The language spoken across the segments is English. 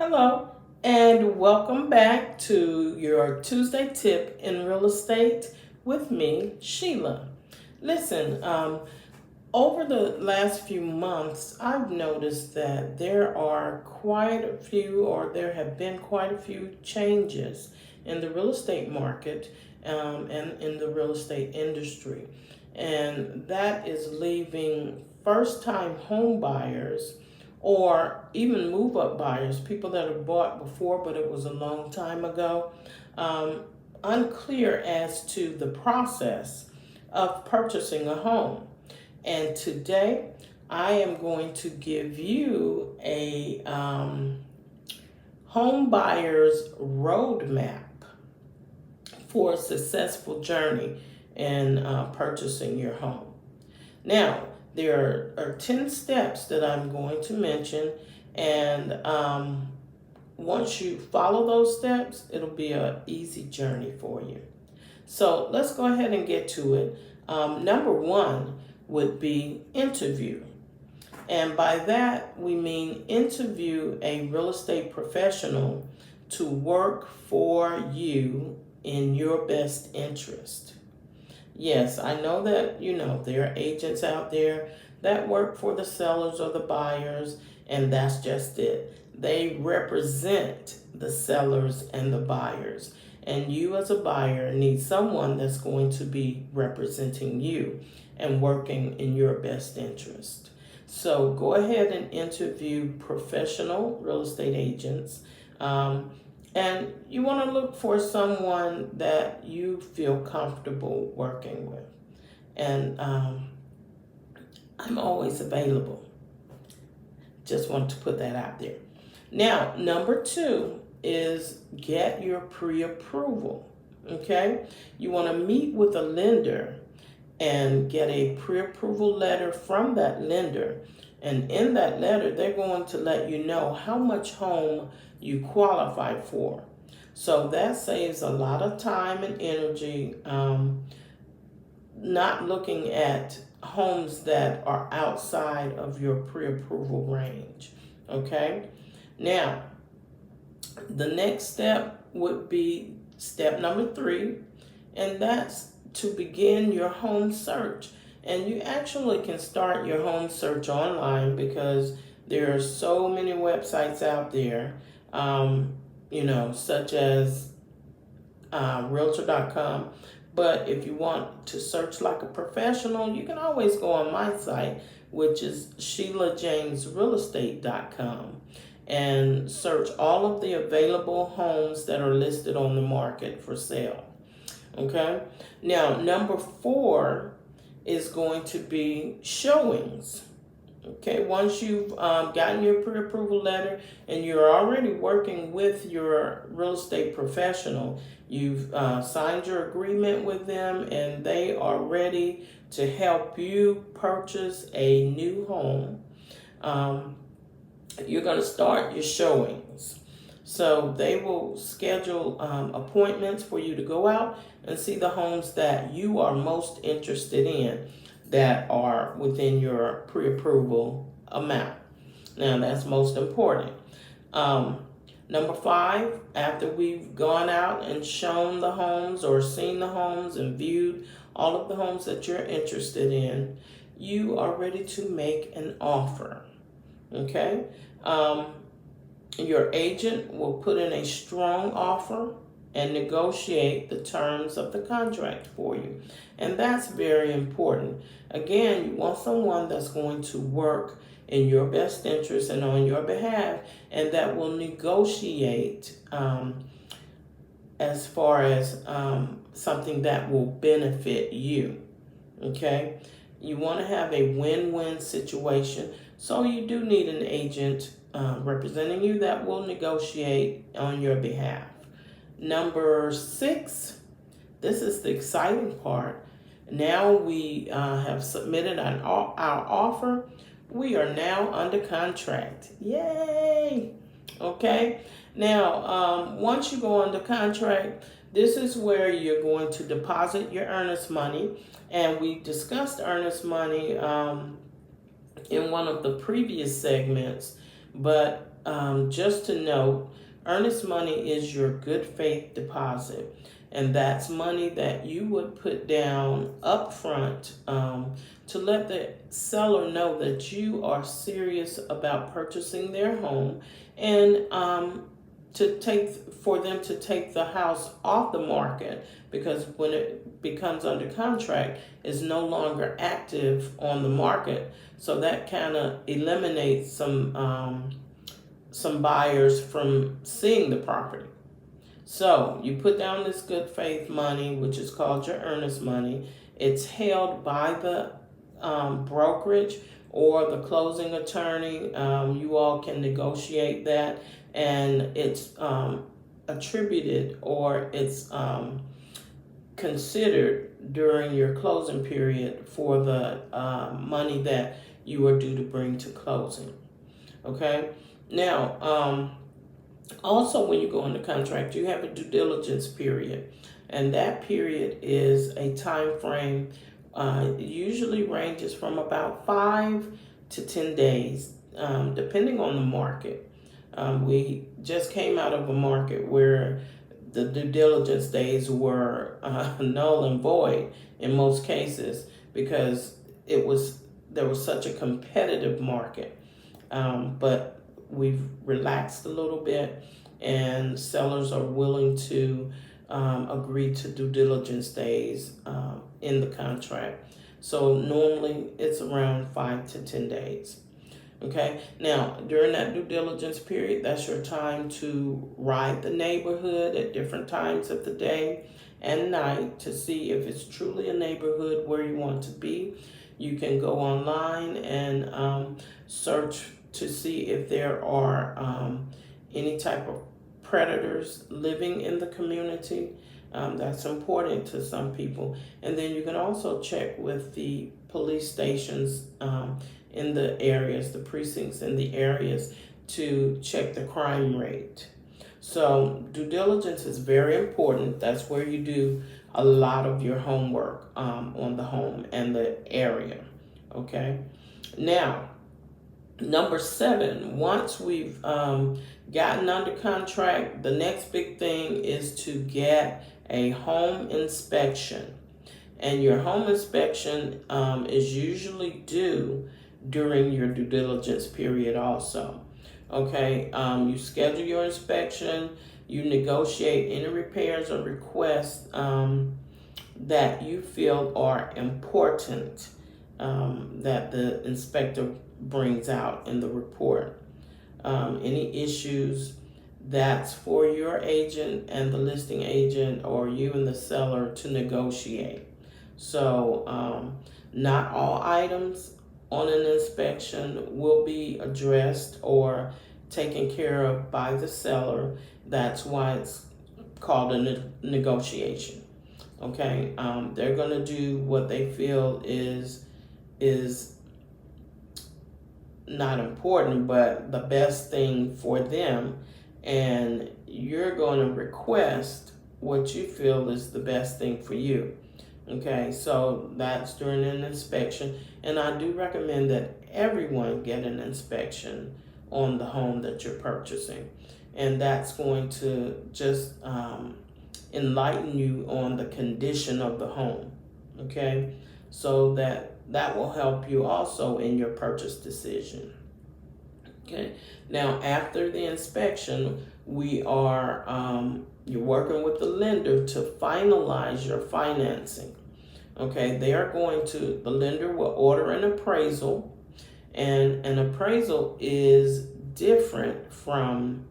Hello, and welcome back to your Tuesday tip in real estate with me, Sheila. Listen, over the last few months, I've noticed that there have been quite a few changes in the real estate market and in the real estate industry. And that is leaving first time home buyers or even move up buyers, people that have bought before but it was a long time ago, um, unclear as to the process of purchasing a home. And today, I am going to give you a home buyer's roadmap for a successful journey in purchasing your home. Now, there are 10 steps that I'm going to mention, and once you follow those steps, it'll be an easy journey for you. So let's go ahead and get to it. Number one would be interview. And by that, we mean interview a real estate professional to work for you in your best interest. Yes, I know that, there are agents out there that work for the sellers or the buyers, and that's just it. They represent the sellers and the buyers. And you, as a buyer, need someone that's going to be representing you and working in your best interest. So go ahead and interview professional real estate agents. And you want to look for someone that you feel comfortable working with. And I'm always available. Just want to put that out there. Now, number two is get your pre-approval. Okay? You want to meet with a lender and get a pre-approval letter from that lender. And in that letter, they're going to let you know how much home you qualify for. So that saves a lot of time and energy, not looking at homes that are outside of your pre-approval range. Okay? Now, the next step would be step number 3, and that's to begin your home search. And you actually can start your home search online because there are so many websites out there, such as realtor.com. But if you want to search like a professional, you can always go on my site, which is terrell-jamesrealestate.com, and search all of the available homes that are listed on the market for sale. Okay? Now, number 4 is going to be showings. Okay, once you've gotten your pre-approval letter and you're already working with your real estate professional, you've signed your agreement with them and they are ready to help you purchase a new home, you're going to start your showings. So they will schedule appointments for you to go out and see the homes that you are most interested in that are within your pre-approval amount. Now, that's most important. Number 5, after we've gone out and shown the homes or seen the homes and viewed all of the homes that you're interested in, you are ready to make an offer. Okay? Your agent will put in a strong offer and negotiate the terms of the contract for you. And that's very important. Again, you want someone that's going to work in your best interest and on your behalf, and that will negotiate as far as something that will benefit you. Okay? You want to have a win-win situation, so you do need an agent representing you that will negotiate on your behalf. Number 6, this is the exciting part. Now we have submitted our offer. We are now under contract. Yay! Okay. Now, once you go under contract, this is where you're going to deposit your earnest money. And we discussed earnest money in one of the previous segments. But just to note, earnest money is your good faith deposit. And that's money that you would put down up front to let the seller know that you are serious about purchasing their home, and for them to take the house off the market, because when it becomes under contract, it's no longer active on the market. So that kind of eliminates some buyers from seeing the property. So you put down this good faith money, which is called your earnest money. It's held by the brokerage or the closing attorney. You all can negotiate that, and it's attributed, or it's considered during your closing period for the money that you are due to bring to closing. Okay? Now, also, when you go into contract, you have a due diligence period, and that period is a time frame. It usually ranges from about 5 to 10 days, depending on the market. We just came out of a market where the due diligence days were null and void in most cases, because there was such a competitive market. But we've relaxed a little bit, and sellers are willing to agree to due diligence days in the contract. So normally it's around 5 to 10 days. Okay, now during that due diligence period, that's your time to ride the neighborhood at different times of the day and night to see if it's truly a neighborhood where you want to be. You can go online and search to see if there are any type of predators living in the community. That's important to some people. And then you can also check with the police stations in the areas, the precincts in the areas, to check the crime rate. So due diligence is very important. That's where you do a lot of your homework on the home and the area. Okay. Now, number 7, once we've gotten under contract, the next big thing is to get a home inspection. And your home inspection is usually due during your due diligence period also. Okay, you schedule your inspection, you negotiate any repairs or requests that you feel are important that the inspector brings out in the report. Any issues, that's for your agent and the listing agent, or you and the seller, to negotiate. So not all items on an inspection will be addressed or taken care of by the seller. That's why it's called a negotiation. Okay, they're going to do what they feel is not important, but the best thing for them, and you're going to request what you feel is the best thing for you. Okay, so that's during an inspection, and I do recommend that everyone get an inspection on the home that you're purchasing, and that's going to just enlighten you on the condition of the home. Okay, so that will help you also in your purchase decision. Okay, now after the inspection, we are you're working with the lender to finalize your financing. Okay, the lender will order an appraisal, and an appraisal is different from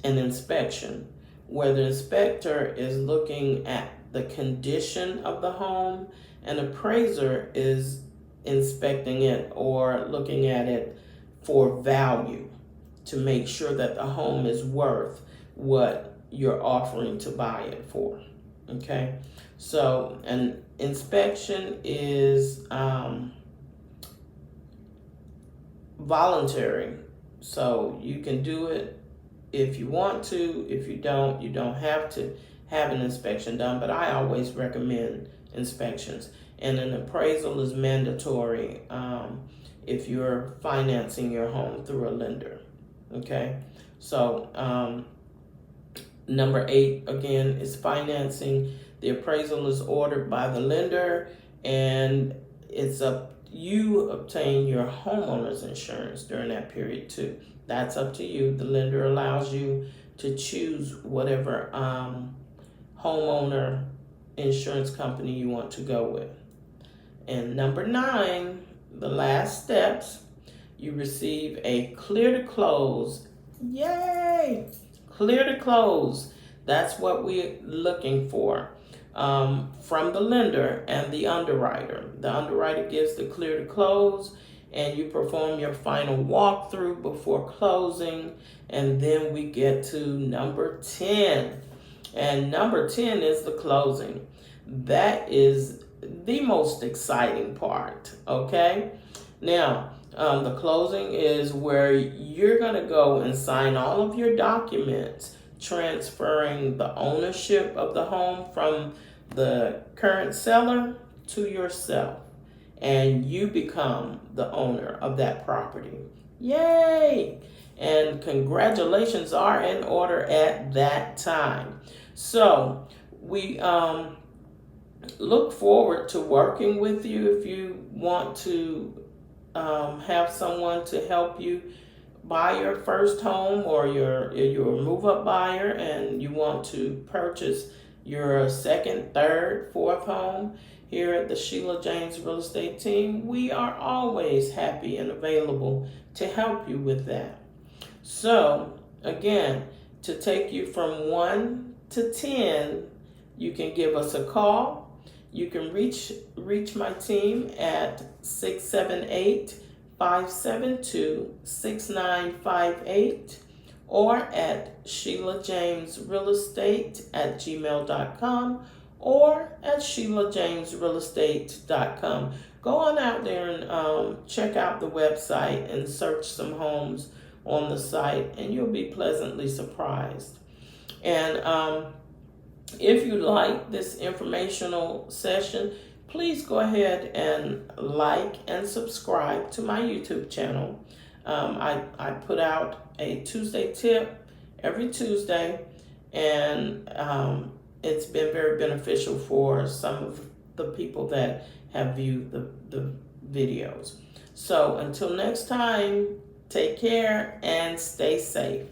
an inspection, where the inspector is looking at the condition of the home, an appraiser is inspecting it or looking at it for value to make sure that the home is worth what you're offering to buy it for. Okay, so an inspection is voluntary, so you can do it if you want to. If you don't have to have an inspection done, but I always recommend inspections. And an appraisal is mandatory if you're financing your home through a lender. Okay, so number 8 again is financing. The appraisal is ordered by the lender, and it's up you obtain your homeowner's insurance during that period too. That's up to you. The lender allows you to choose whatever homeowner insurance company you want to go with. And number 9, the last steps, you receive a clear to close. Yay! Clear to close. That's what we're looking for from the lender and the underwriter. The underwriter gives the clear to close, and you perform your final walkthrough before closing. And then we get to number 10. And number 10 is the closing. That is the most exciting part, okay? Now, the closing is where you're going to go and sign all of your documents, transferring the ownership of the home from the current seller to yourself, and you become the owner of that property. Yay! And congratulations are in order at that time. So we look forward to working with you. If you want to have someone to help you buy your first home, or you're a move-up buyer and you want to purchase your second, third, fourth home, here at the Sheila James Real Estate Team, we are always happy and available to help you with that. So again, to take you from 1 to 10, you can give us a call. You can reach my team at 678-572-6958 or at sheilajamesrealestate@gmail.com or at sheilajamesrealestate.com. Go on out there and check out the website and search some homes on the site, and you'll be pleasantly surprised. And if you like this informational session, please go ahead and like and subscribe to my YouTube channel. I put out a Tuesday tip every Tuesday, and it's been very beneficial for some of the people that have viewed the videos. So until next time, take care and stay safe.